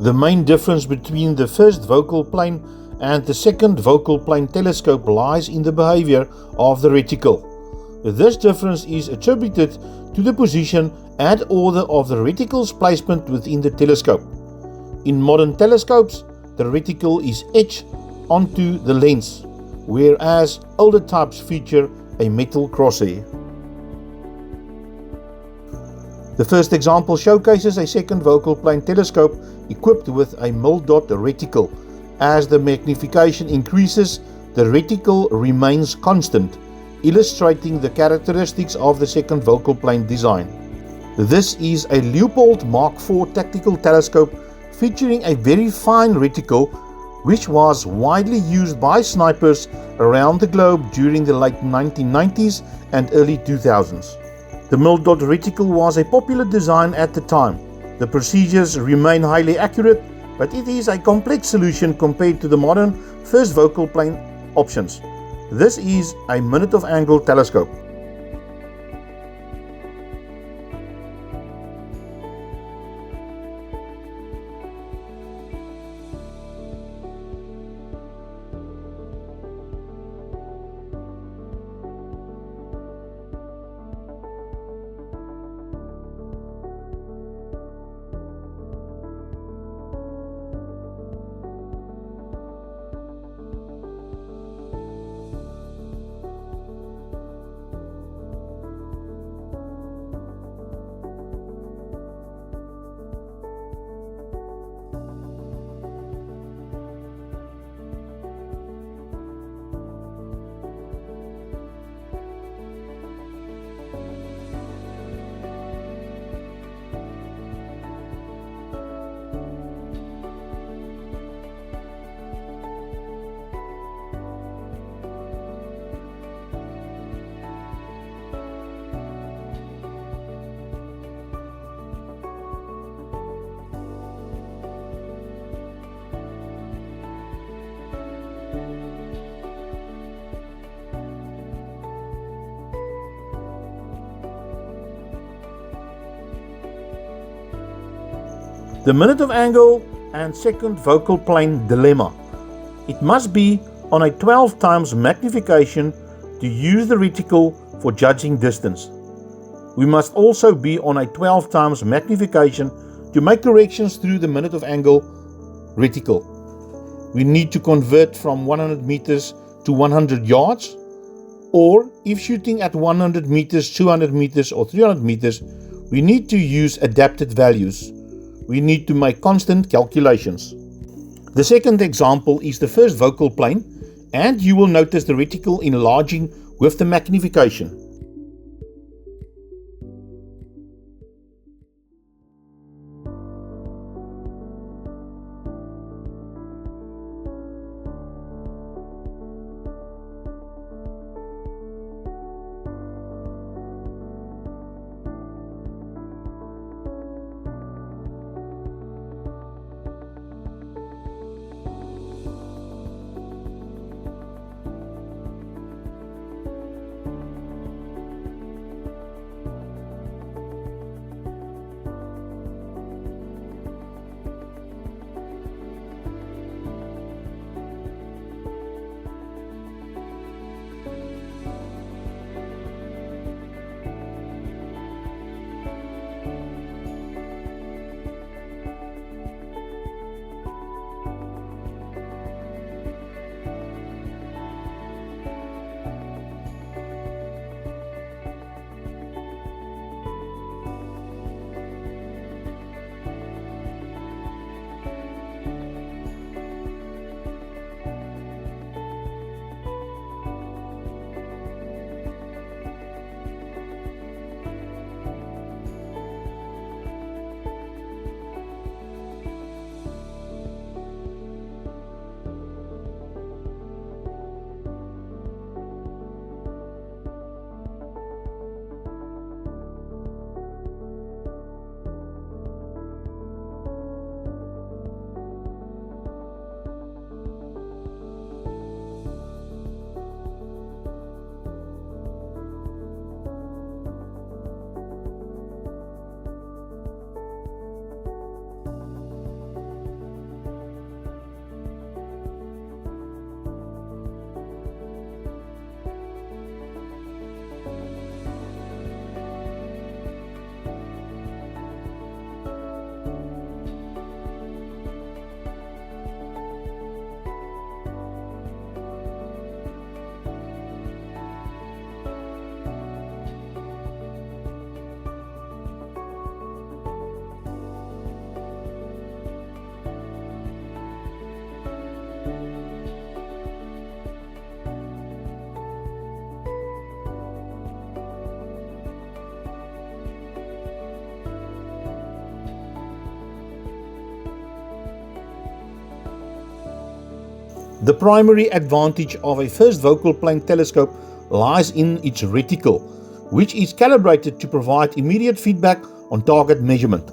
The main difference between the first focal plane and the second focal plane telescope lies in the behavior of the reticle. This difference is attributed to the position and order of the reticle's placement within the telescope. In modern telescopes, the reticle is etched onto the lens, whereas older types feature a metal crosshair. The first example showcases a second focal plane telescope equipped with a mil-dot reticle. As the magnification increases, the reticle remains constant, illustrating the characteristics of the second focal plane design. This is a Leupold Mark IV tactical telescope featuring a very fine reticle, which was widely used by snipers around the globe during the late 1990s and early 2000s. The mil-dot reticle was a popular design at the time. The procedures remain highly accurate, but it is a complex solution compared to the modern first focal plane options. This is a minute of angle telescope. The minute of angle and second focal plane dilemma. It must be on a 12 times magnification to use the reticle for judging distance. We must also be on a 12 times magnification to make corrections through the minute of angle reticle. We need to convert from 100 meters to 100 yards, or if shooting at 100 meters, 200 meters or 300 meters, we need to use adapted values. We need to make constant calculations. The second example is the first focal plane, and you will notice the reticle enlarging with the magnification. The primary advantage of a first focal plane telescope lies in its reticle, which is calibrated to provide immediate feedback on target measurement.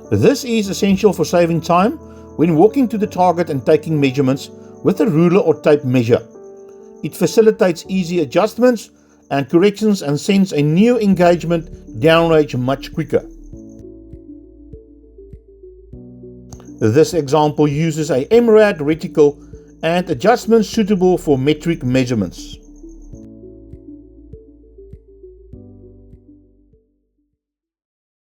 This is essential for saving time when walking to the target and taking measurements with a ruler or tape measure. It facilitates easy adjustments and corrections and sends a new engagement downrange much quicker. This example uses a MRAD reticle and adjustments suitable for metric measurements.